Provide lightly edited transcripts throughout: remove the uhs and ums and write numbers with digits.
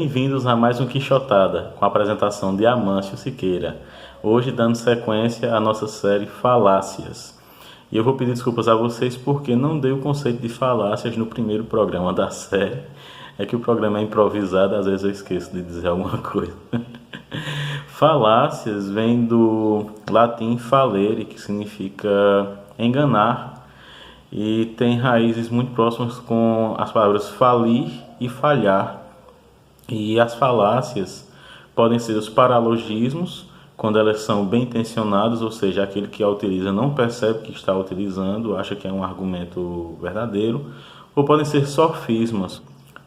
Bem-vindos a mais um Quixotada, com a apresentação de Amâncio Siqueira. Hoje dando sequência à nossa série Falácias. E eu vou pedir desculpas a vocês porque não dei o conceito de falácias no primeiro programa da série. É que o programa é improvisado, às vezes eu esqueço de dizer alguma coisa. Falácias vem do latim falere, que significa enganar, e tem raízes muito próximas com as palavras falir e falhar. E as falácias podem ser os paralogismos, quando elas são bem intencionadas, ou seja, aquele que a utiliza não percebe que está utilizando, acha que é um argumento verdadeiro, ou podem ser sofismas,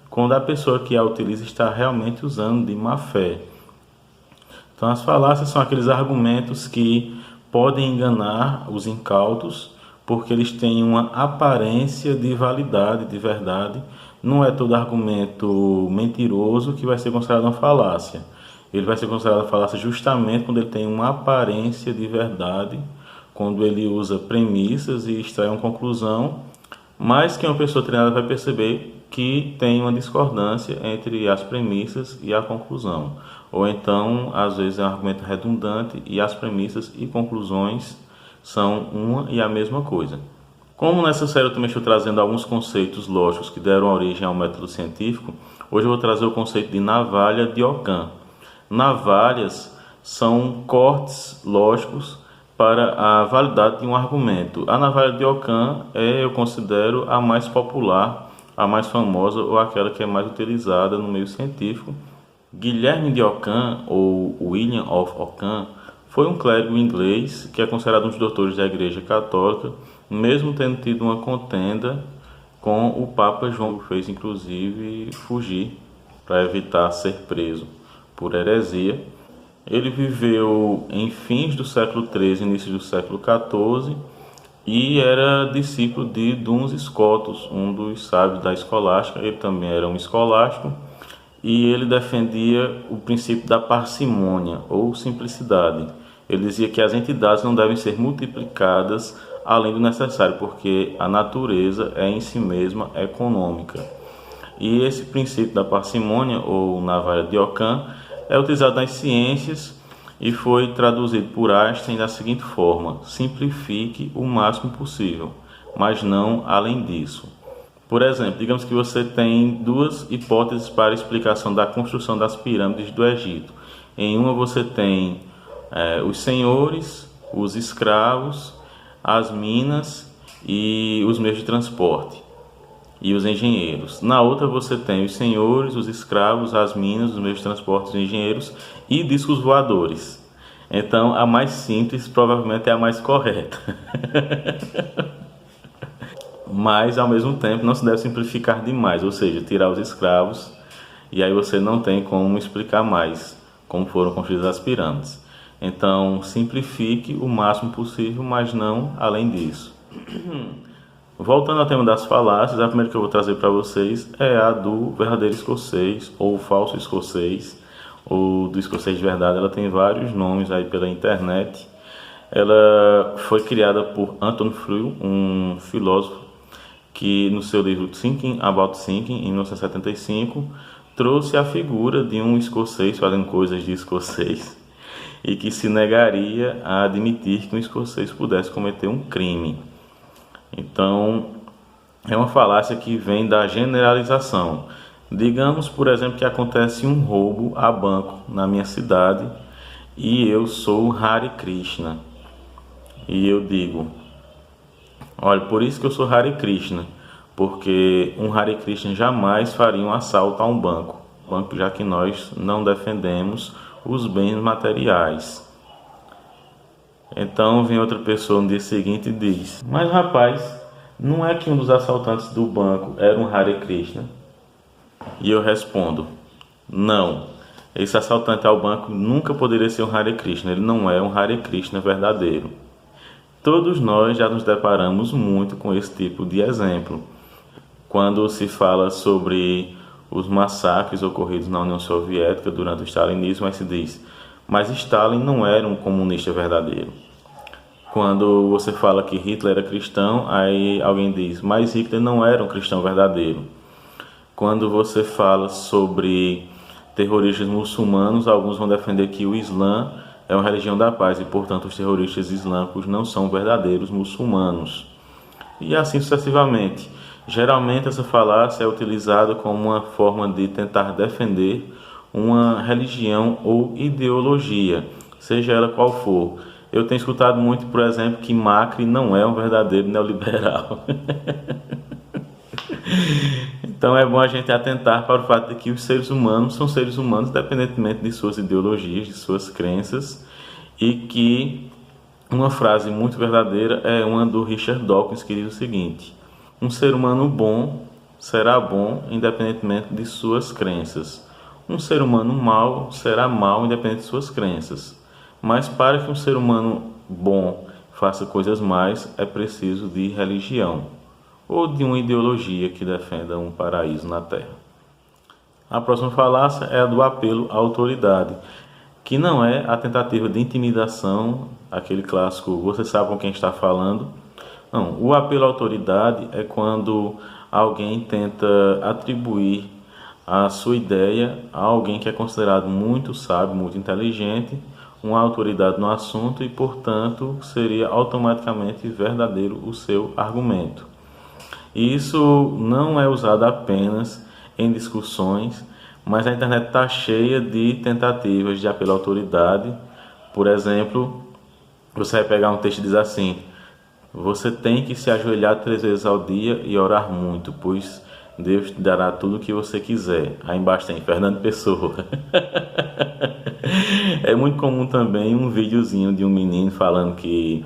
quando a pessoa que a utiliza está realmente usando de má fé. Então, as falácias são aqueles argumentos que podem enganar os incautos, porque eles têm uma aparência de validade, de verdade. Não é todo argumento mentiroso que vai ser considerado uma falácia. Ele vai ser considerado uma falácia justamente quando ele tem uma aparência de verdade, quando ele usa premissas e extrai uma conclusão, mas que uma pessoa treinada vai perceber que tem uma discordância entre as premissas e a conclusão. Ou então, às vezes, é um argumento redundante e as premissas e conclusões são uma e a mesma coisa. Como nessa série eu também estou trazendo alguns conceitos lógicos que deram origem ao método científico, hoje eu vou trazer o conceito de navalha de Ockham. Navalhas são cortes lógicos para a validade de um argumento. A navalha de Ockham eu considero a mais popular, a mais famosa ou aquela que é mais utilizada no meio científico. Guilherme de Ockham, ou William of Ockham, foi um clérigo inglês que é considerado um dos doutores da Igreja Católica, mesmo tendo tido uma contenda com o Papa João, que fez inclusive fugir para evitar ser preso por heresia. Ele viveu em fins do século XIII, início do século XIV, e era discípulo de Duns Scotus, um dos sábios da escolástica. Ele também era um escolástico, e ele defendia o princípio da parcimônia, ou simplicidade. Ele dizia que as entidades não devem ser multiplicadas além do necessário, porque a natureza é em si mesma econômica. E esse princípio da parcimônia, ou navalha de Ockham, é utilizado nas ciências e foi traduzido por Einstein da seguinte forma: simplifique o máximo possível, mas não além disso. Por exemplo, digamos que você tem duas hipóteses para a explicação da construção das pirâmides do Egito. Em uma você tem os senhores, os escravos, as minas e os meios de transporte e os engenheiros. Na outra você tem os senhores, os escravos, as minas, os meios de transporte, os engenheiros e discos voadores. Então a mais simples provavelmente é a mais correta. Mas ao mesmo tempo não se deve simplificar demais, ou seja, tirar os escravos, e aí você não tem como explicar mais como foram construídas as pirâmides. Então simplifique o máximo possível, mas não além disso. Voltando ao tema das falácias, a primeira que eu vou trazer para vocês é a do verdadeiro escocês, ou falso escocês, ou do escocês de verdade. Ela tem vários nomes aí pela internet. Ela foi criada por Anton Flew, um filósofo que no seu livro Thinking About Thinking, em 1975, trouxe a figura de um escocês fazendo coisas de escocês e que se negaria a admitir que um escocês pudesse cometer um crime. Então, é uma falácia que vem da generalização. Digamos, por exemplo, que acontece um roubo a banco na minha cidade e eu sou Hare Krishna. E eu digo: olha, por isso que eu sou Hare Krishna, porque um Hare Krishna jamais faria um assalto a um banco, já que nós não defendemos os bens materiais. Então vem outra pessoa no dia seguinte e diz: mas rapaz, não é que um dos assaltantes do banco era um Hare Krishna? E eu respondo: não, esse assaltante ao banco nunca poderia ser um Hare Krishna, ele não é um Hare Krishna verdadeiro. Todos nós já nos deparamos muito com esse tipo de exemplo. Quando se fala sobre os massacres ocorridos na União Soviética durante o stalinismo, aí se diz: mas Stalin não era um comunista verdadeiro. Quando você fala que Hitler era cristão, aí alguém diz: mas Hitler não era um cristão verdadeiro. Quando você fala sobre terroristas muçulmanos, alguns vão defender que o Islã é uma religião da paz e, portanto, os terroristas islâmicos não são verdadeiros muçulmanos. E assim sucessivamente. Geralmente essa falácia é utilizada como uma forma de tentar defender uma religião ou ideologia, seja ela qual for. Eu tenho escutado muito, por exemplo, que Macri não é um verdadeiro neoliberal. Então é bom a gente atentar para o fato de que os seres humanos são seres humanos, independentemente de suas ideologias, de suas crenças, e que uma frase muito verdadeira é uma do Richard Dawkins, que diz o seguinte: um ser humano bom será bom independentemente de suas crenças. Um ser humano mau será mau independente de suas crenças. Mas para que um ser humano bom faça coisas mais, é preciso de religião ou de uma ideologia que defenda um paraíso na Terra. A próxima falácia é a do apelo à autoridade, que não é a tentativa de intimidação, aquele clássico "você sabe com quem está falando". Não, o apelo à autoridade é quando alguém tenta atribuir a sua ideia a alguém que é considerado muito sábio, muito inteligente, uma autoridade no assunto e, portanto, seria automaticamente verdadeiro o seu argumento. Isso não é usado apenas em discussões, mas a internet está cheia de tentativas de apelo à autoridade. Por exemplo, você vai pegar um texto e diz assim: você tem que se ajoelhar 3 vezes ao dia e orar muito, pois Deus te dará tudo o que você quiser. Aí embaixo tem Fernando Pessoa. É muito comum também um videozinho de um menino falando que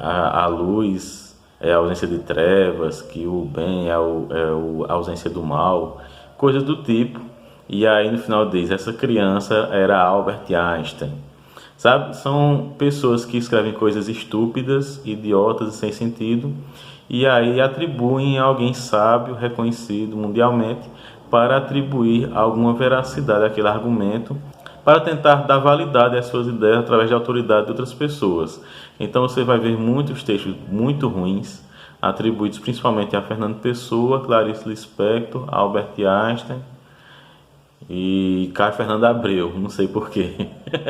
a luz é a ausência de trevas, que o bem é a ausência do mal, coisas do tipo. E aí no final diz: essa criança era Albert Einstein. Sabe? São pessoas que escrevem coisas estúpidas, idiotas e sem sentido, e aí atribuem a alguém sábio, reconhecido mundialmente, para atribuir alguma veracidade àquele argumento, para tentar dar validade às suas ideias através da autoridade de outras pessoas. Então você vai ver muitos textos muito ruins, atribuídos principalmente a Fernando Pessoa, Clarice Lispector, Albert Einstein e Caio Fernando Abreu, não sei porquê.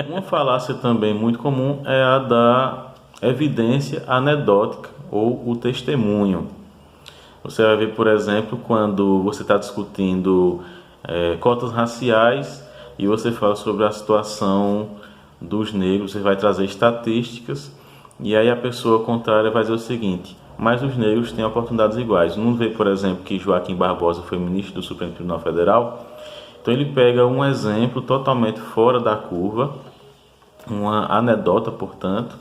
Uma falácia também muito comum é a da evidência anedótica ou o testemunho. Você vai ver, por exemplo, quando você está discutindo cotas raciais e você fala sobre a situação dos negros, você vai trazer estatísticas e aí a pessoa contrária vai dizer o seguinte: mas os negros têm oportunidades iguais. Não vê, por exemplo, que Joaquim Barbosa foi ministro do Supremo Tribunal Federal? Então ele pega um exemplo totalmente fora da curva, uma anedota, portanto,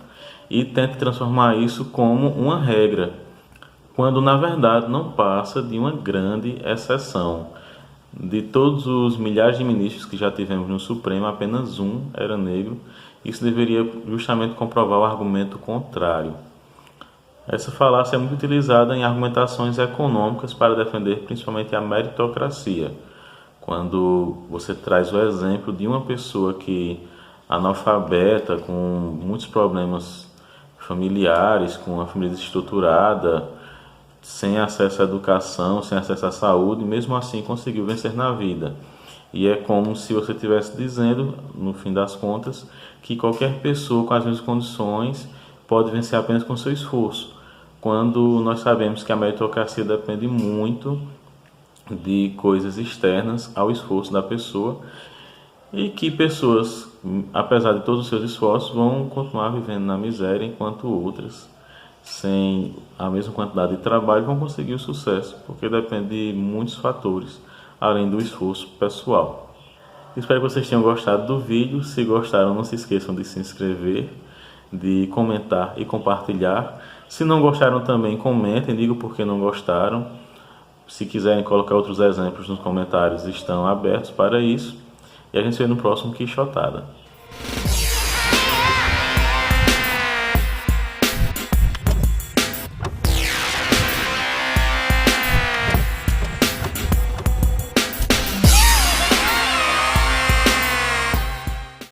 e tenta transformar isso como uma regra, quando na verdade não passa de uma grande exceção. De todos os milhares de ministros que já tivemos no Supremo, apenas um era negro. Isso deveria justamente comprovar o argumento contrário. Essa falácia é muito utilizada em argumentações econômicas para defender principalmente a meritocracia. Quando você traz o exemplo de uma pessoa que analfabeta, com muitos problemas familiares, com uma família desestruturada, sem acesso à educação, sem acesso à saúde, mesmo assim conseguiu vencer na vida. E é como se você estivesse dizendo, no fim das contas, que qualquer pessoa com as mesmas condições pode vencer apenas com seu esforço, quando nós sabemos que a meritocracia depende muito de coisas externas ao esforço da pessoa e que pessoas, apesar de todos os seus esforços, vão continuar vivendo na miséria, enquanto outras, sem a mesma quantidade de trabalho, vão conseguir o sucesso, porque depende de muitos fatores, além do esforço pessoal. Espero que vocês tenham gostado do vídeo. Se gostaram, não se esqueçam de se inscrever, de comentar e compartilhar. Se não gostaram também, comentem, digam por que não gostaram. Se quiserem colocar outros exemplos nos comentários, estão abertos para isso. E a gente se vê no próximo Quixotada.